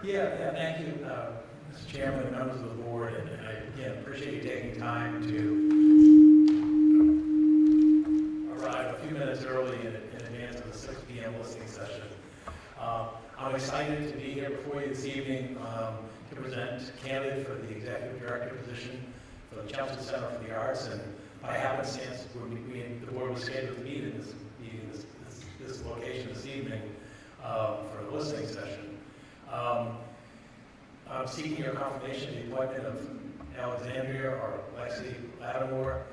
Yeah, thank you, Mr. Chairman and members of the board, and I, again, appreciate you taking time to arrive a few minutes early in advance of the 6 p.m. listening session. I'm excited to be here before you this evening to present candidate for the executive director position for the Chelmsford Center for the Arts, and by happenstance, the board was scheduled to meet in this location this evening for a listening session. I'm seeking your confirmation of the appointment of Alexandria or Lexi Lattimore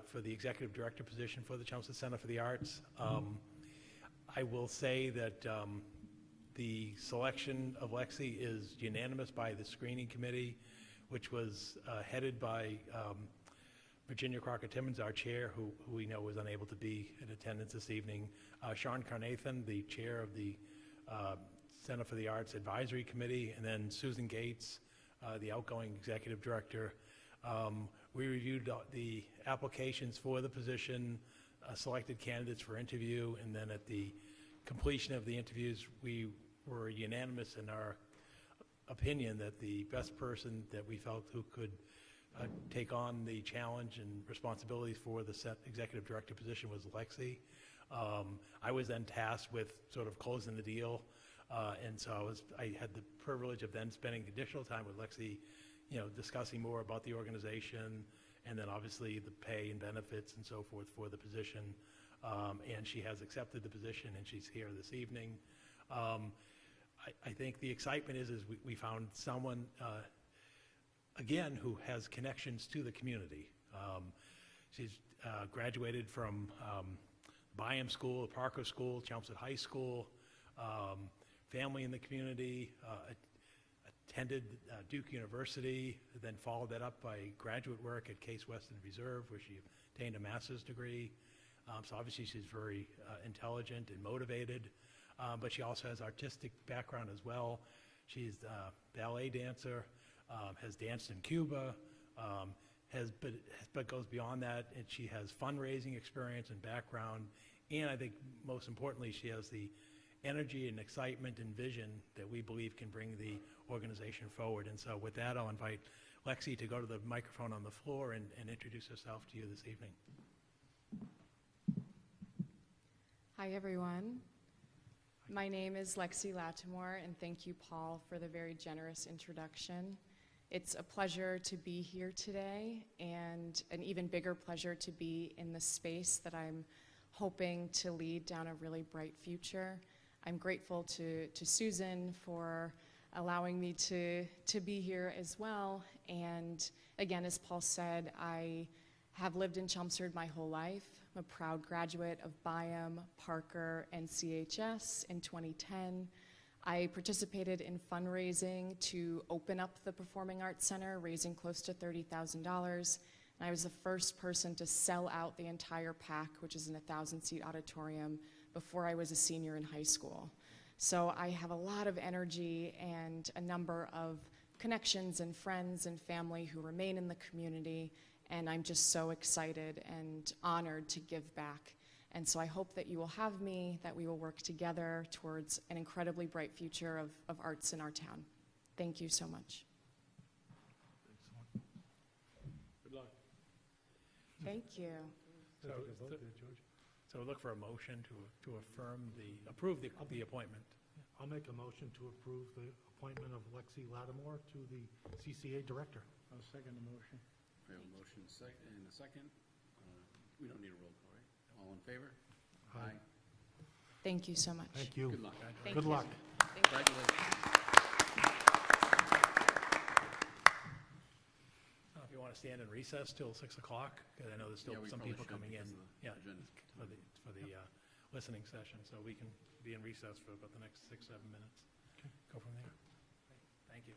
for the executive director position for the Chelmsford Center for the Arts. I will say that the selection of Lexi is unanimous by the screening committee, which was headed by Virginia Crocker-Timmons, our chair, who we know was unable to be in attendance this evening. Sean Carnathan, the chair of the Center for the Arts Advisory Committee, and then Susan Gates, the outgoing executive director. We reviewed the applications for the position, selected candidates for interview, and then at the completion of the interviews, we were unanimous in our opinion that the best person that we felt who could take on the challenge and responsibilities for the executive director position was Lexi. I was then tasked with sort of closing the deal, and so I had the privilege of then spending additional time with Lexi, discussing more about the organization, and then obviously the pay and benefits and so forth for the position. And she has accepted the position, and she's here this evening. I think the excitement is we found someone, again, who has connections to the community. She's graduated from Byam School, Parker School, Chelmsford High School, family in the community, attended Duke University, then followed that up by graduate work at Case Western Reserve, where she obtained a master's degree. So obviously she's very intelligent and motivated, but she also has artistic background as well. She's a ballet dancer, has danced in Cuba, but goes beyond that, and she has fundraising experience and background, and I think most importantly, she has the energy and excitement and vision that we believe can bring the organization forward. And so with that, I'll invite Lexi to go to the microphone on the floor and introduce herself to you this evening. Hi, everyone. My name is Lexi Lattimore, and thank you, Paul, for the very generous introduction. It's a pleasure to be here today, and an even bigger pleasure to be in the space that I'm hoping to lead down a really bright future. I'm grateful to Susan for allowing me to be here as well. And again, as Paul said, I have lived in Chelmsford my whole life. I'm a proud graduate of Byam, Parker, and CHS in 2010. I participated in fundraising to open up the Performing Arts Center, raising close to $30,000. And I was the first person to sell out the entire PAC, which is an 1,000-seat auditorium, before I was a senior in high school. So I have a lot of energy and a number of connections and friends and family who remain in the community, and I'm just so excited and honored to give back. And so I hope that you will have me, that we will work together towards an incredibly bright future of arts in our town. Thank you so much. Good luck. Thank you. So look for a motion to approve the appointment. I'll make a motion to approve the appointment of Lexi Lattimore to the CCA director. I'll second the motion. We have a motion in a second. We don't need a roll call, right? All in favor? Aye. Thank you so much. Thank you. Good luck. Thank Good you. luck. Thank you. If you want to stand in recess till 6 o'clock, because I know there's still Yeah, we some probably people should coming in. because of the Yeah, agenda. for the listening session, so we can be in recess for about the next 6-7 minutes. Okay. Go from there. Thank you.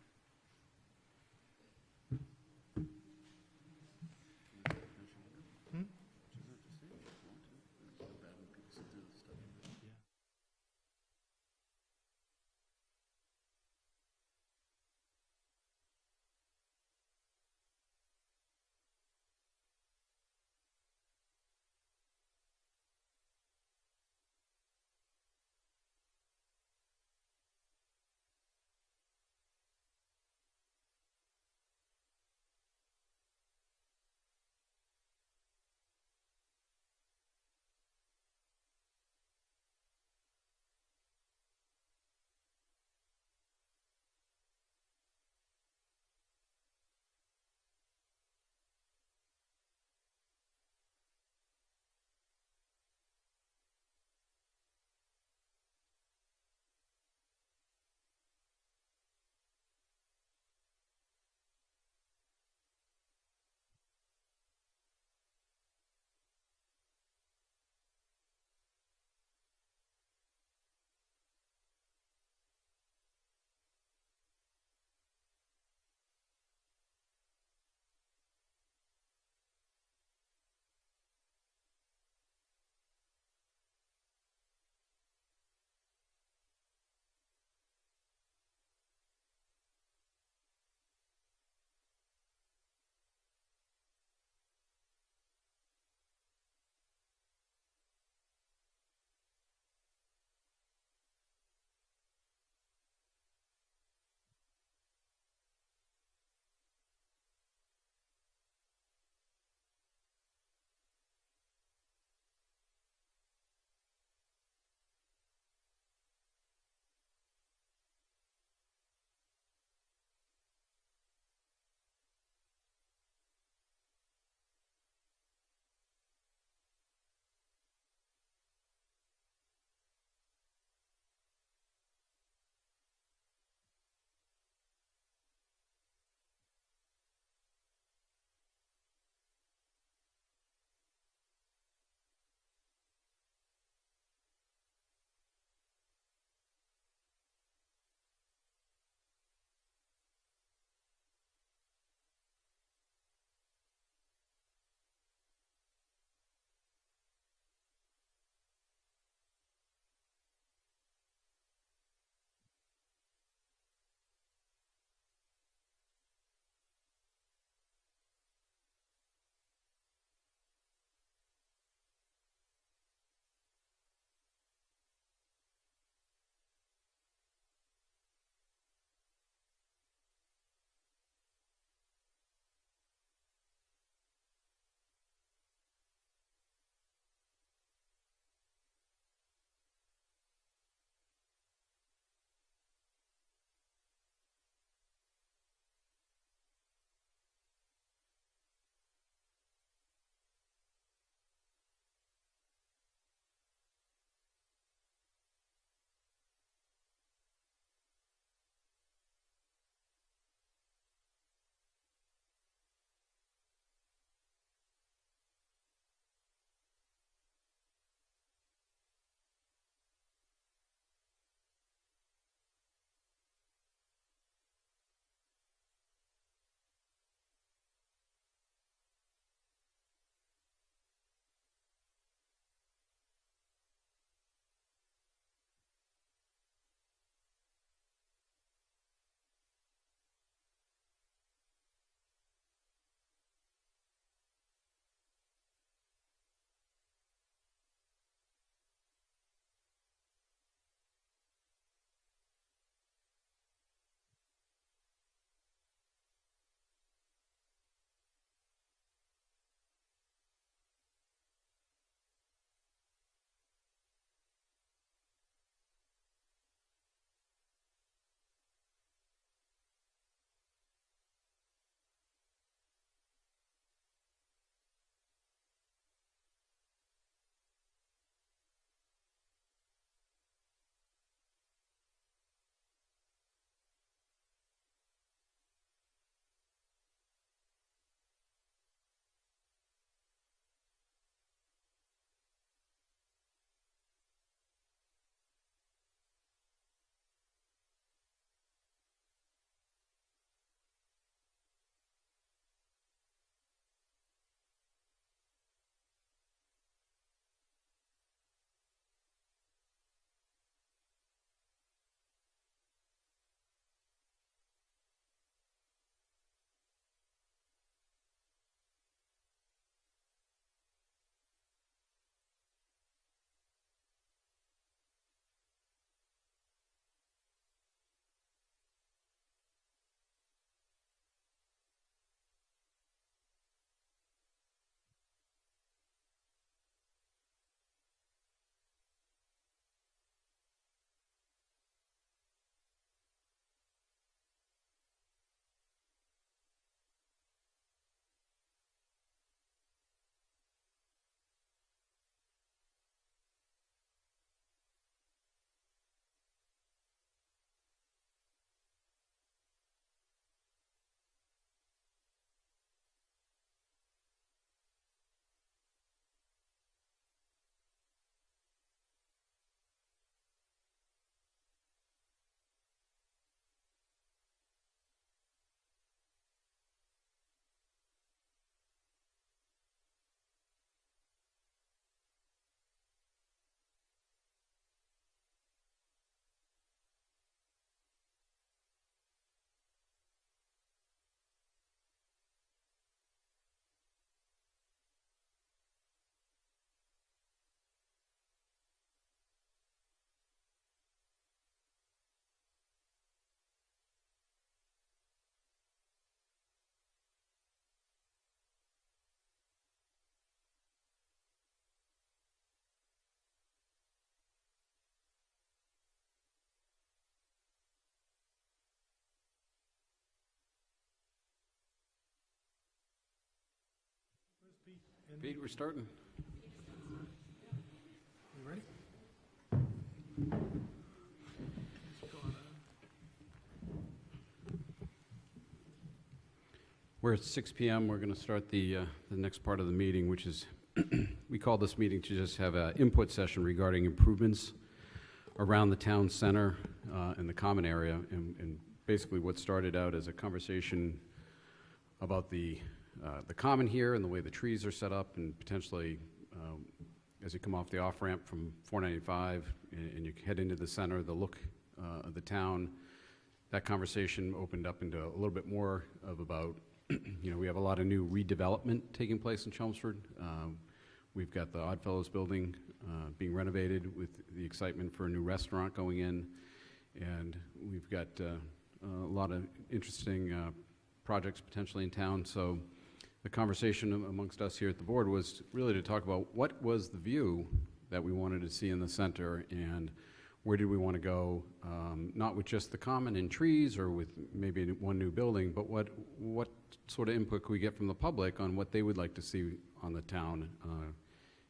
Pete, we're starting. You ready? We're at 6 p.m. We're going to start the next part of the meeting, which is, we call this meeting to just have an input session regarding improvements around the town center and the common area. And basically what started out as a conversation about the common here and the way the trees are set up, and potentially as you come off the off-ramp from 495 and you head into the center, the look of the town, that conversation opened up into a little bit more of about, you know, we have a lot of new redevelopment taking place in Chelmsford. We've got the Oddfellows building being renovated with the excitement for a new restaurant going in, and we've got a lot of interesting projects potentially in town. So the conversation amongst us here at the board was really to talk about what was the view that we wanted to see in the center, and where did we want to go, not with just the common and trees or with maybe one new building, but what sort of input could we get from the public on what they would like to see on the town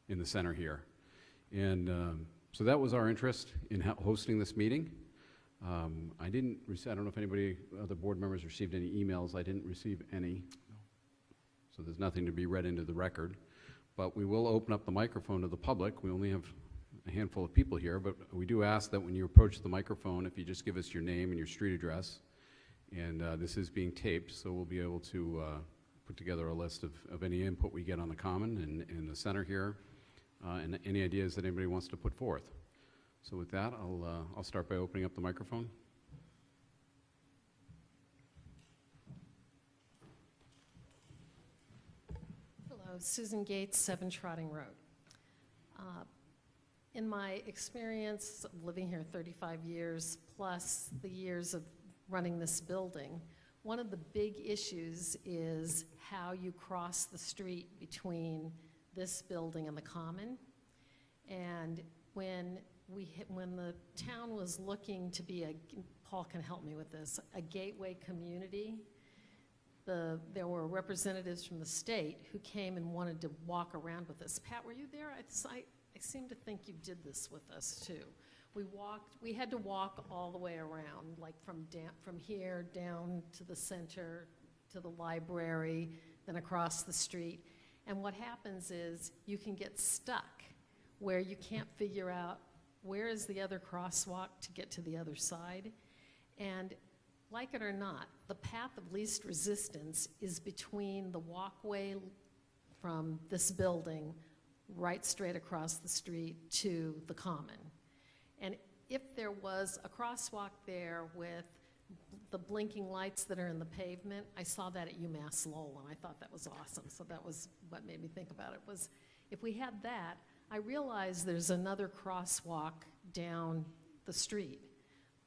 in the center here. And so that was our interest in hosting this meeting. I don't know if anybody, other board members received any emails. I didn't receive any. So there's nothing to be read into the record. But we will open up the microphone to the public. We only have a handful of people here, but we do ask that when you approach the microphone, if you just give us your name and your street address. And this is being taped, so we'll be able to put together a list of any input we get on the common and in the center here, and any ideas that anybody wants to put forth. So with that, I'll start by opening up the microphone. Hello, Susan Gates, 7 Trotting Road. In my experience of living here 35 years, plus the years of running this building, one of the big issues is how you cross the street between this building and the common. And when the town was looking to be Paul can help me with this, a gateway community, there were representatives from the state who came and wanted to walk around with us. Pat, were you there? I seem to think you did this with us too. We had to walk all the way around, like from here down to the center, to the library, then across the street. And what happens is you can get stuck where you can't figure out where is the other crosswalk to get to the other side. And like it or not, the path of least resistance is between the walkway from this building right straight across the street to the common. And if there was a crosswalk there with the blinking lights that are in the pavement, I saw that at UMass Lowell, and I thought that was awesome. So that was what made me think about it, was if we had that, I realized there's another crosswalk down the street.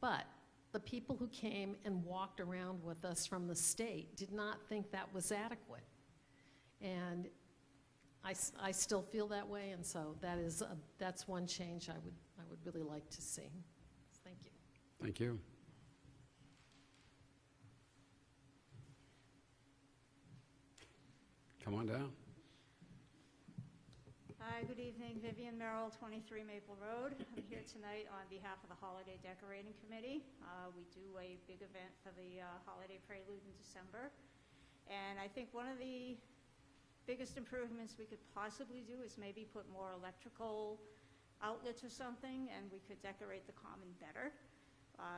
But the people who came and walked around with us from the state did not think that was adequate. And I still feel that way, and so that's one change I would really like to see. Thank you. Thank you. Come on down. Hi, good evening. Vivian Merrill, 23 Maple Road. I'm here tonight on behalf of the Holiday Decorating Committee. We do a big event for the Holiday Prelude in December. And I think one of the biggest improvements we could possibly do is maybe put more electrical outlets or something, and we could decorate the common better,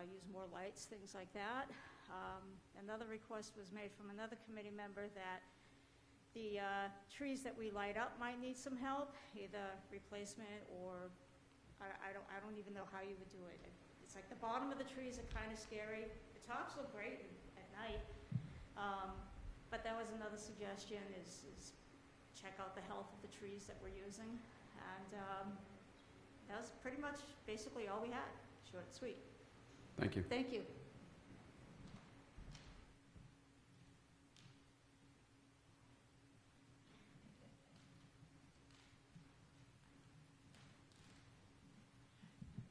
use more lights, things like that. Another request was made from another committee member that the trees that we light up might need some help, either replacement or I don't even know how you would do it. It's like the bottom of the trees are kind of scary. The tops look great at night. But that was another suggestion, is check out the health of the trees that we're using. And that was pretty much basically all we had, short and sweet. Thank you. Thank you.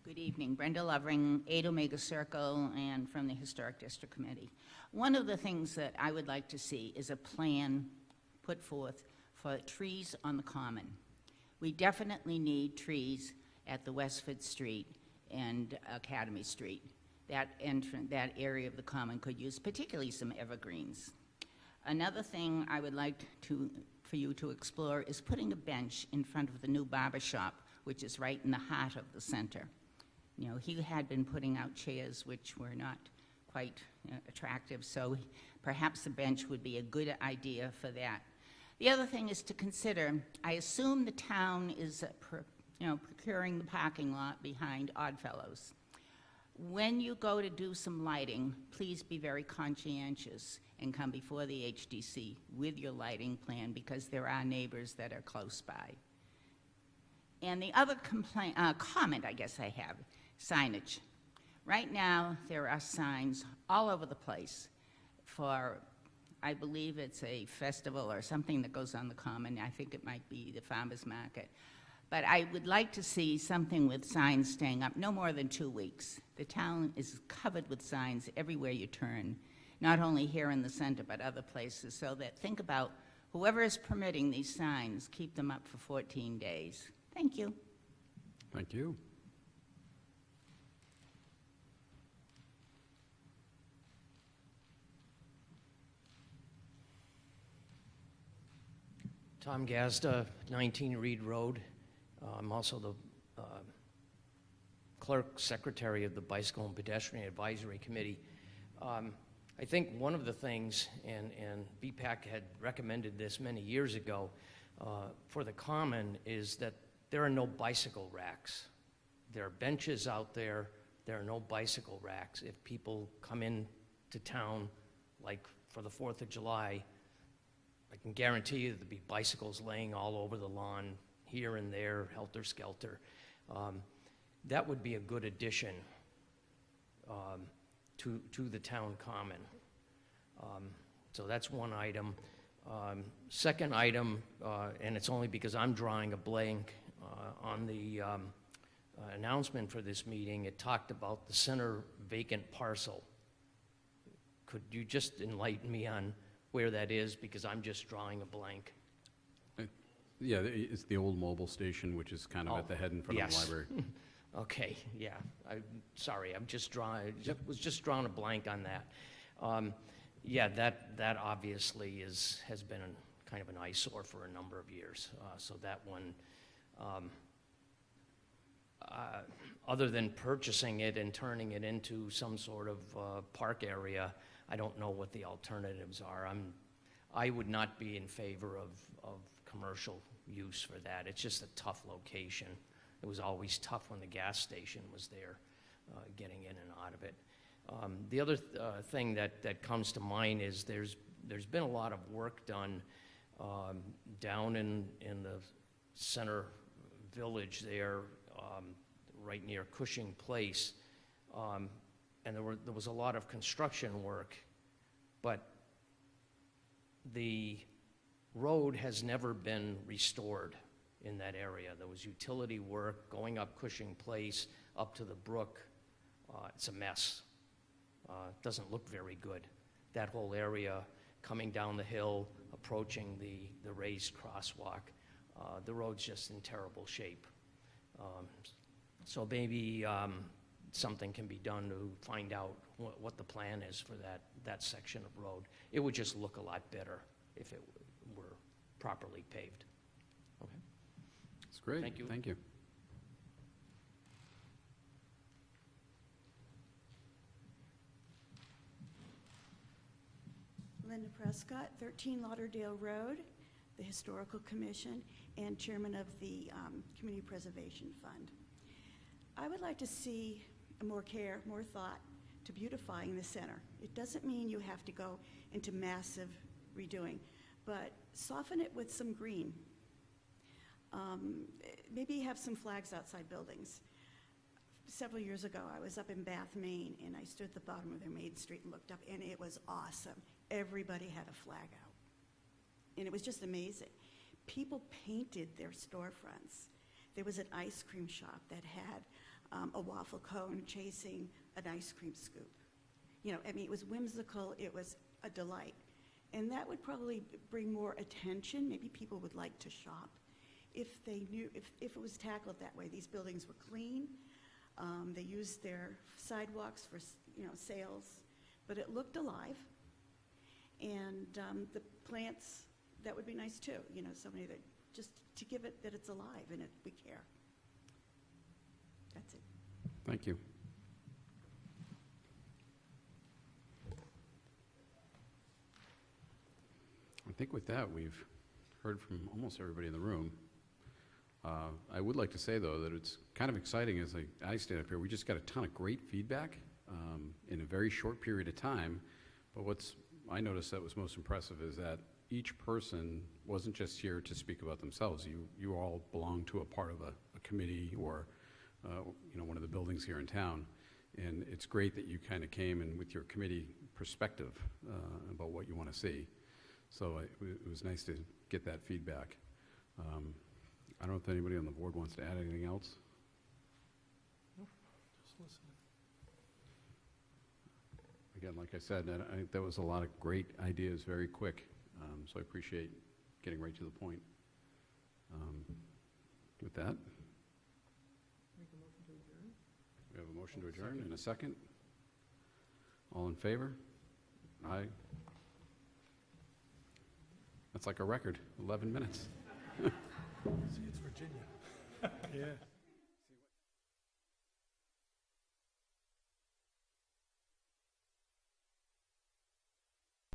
Good evening. Brenda Lovering, 8 Omega Circle, and from the Historic District Committee. One of the things that I would like to see is a plan put forth for trees on the common. We definitely need trees at the Westford Street and Academy Street. That area of the common could use particularly some evergreens. Another thing I would like for you to explore is putting a bench in front of the new barber shop, which is right in the heart of the center. You know, he had been putting out chairs which were not quite attractive, so perhaps a bench would be a good idea for that. The other thing is to consider, I assume the town is procuring the parking lot behind Oddfellows. When you go to do some lighting, please be very conscientious and come before the HDC with your lighting plan, because there are neighbors that are close by. And the other comment I guess I have, signage. Right now, there are signs all over the place for, I believe it's a festival or something that goes on the common. I think it might be the farmer's market. But I would like to see something with signs staying up no more than 2 weeks. The town is covered with signs everywhere you turn, not only here in the center, but other places. So that, think about whoever is permitting these signs, keep them up for 14 days. Thank you. Thank you. Tom Gazda, 19 Reed Road. I'm also the clerk secretary of the Bicycle and Pedestrian Advisory Committee. I think one of the things, and BPAC had recommended this many years ago, for the common is that there are no bicycle racks. There are benches out there. There are no bicycle racks. If people come in to town, like for the 4th of July, I can guarantee you there'll be bicycles laying all over the lawn, here and there, helter-skelter. That would be a good addition to the town common. So that's one item. Second item, and it's only because I'm drawing a blank on the announcement for this meeting, it talked about the center vacant parcel. Could you just enlighten me on where that is, because I'm just drawing a blank? Yeah, it's the old mobile station, which is kind of at the head in front of the yes. library. Okay, yeah, sorry, was just drawing a blank on that. Yeah, that obviously has been kind of an eyesore for a number of years. So that one, other than purchasing it and turning it into some sort of park area, I don't know what the alternatives are. I would not be in favor of commercial use for that. It's just a tough location. It was always tough when the gas station was there, getting in and out of it. The other thing that comes to mind is there's been a lot of work done down in the center village there, right near Cushing Place, and there was a lot of construction work, but the road has never been restored in that area. There was utility work going up Cushing Place, up to the brook. It's a mess. It doesn't look very good. That whole area coming down the hill, approaching the raised crosswalk, the road's just in terrible shape. So maybe something can be done to find out what the plan is for that section of road. It would just look a lot better if it were properly paved. Okay. That's great. Thank you. Thank you. Linda Prescott, 13 Lauderdale Road, the Historical Commission, and Chairman of the Community Preservation Fund. I would like to see more care, more thought to beautifying the center. It doesn't mean you have to go into massive redoing, but soften it with some green. Maybe have some flags outside buildings. Several years ago, I was up in Bath, Maine, and I stood at the bottom of their Main Street and looked up, and it was awesome. Everybody had a flag out, and it was just amazing. People painted their storefronts. There was an ice cream shop that had a waffle cone chasing an ice cream scoop. You know, I mean, it was whimsical. It was a delight. And that would probably bring more attention. Maybe people would like to shop if they knew, if it was tackled that way. These buildings were clean. They used their sidewalks for, sales, but it looked alive. And the plants, that would be nice too, somebody that, just to give it that it's alive and we care. That's it. Thank you. I think with that, we've heard from almost everybody in the room. I would like to say, though, that it's kind of exciting as I stand up here. We just got a ton of great feedback in a very short period of time. But what's I noticed that was most impressive is that each person wasn't just here to speak about themselves. You all belong to a part of a committee or one of the buildings here in town. And it's great that you kind of came in with your committee perspective about what you want to see. So it was nice to get that feedback. I don't know if anybody on the board wants to add anything else. Just listening. Again, like I said, that was a lot of great ideas very quick. So I appreciate getting right to the point. With that, Make a motion to adjourn? we have a motion to adjourn in a second. All in favor? Aye. That's like a record, 11 minutes. See, it's Virginia. Yeah.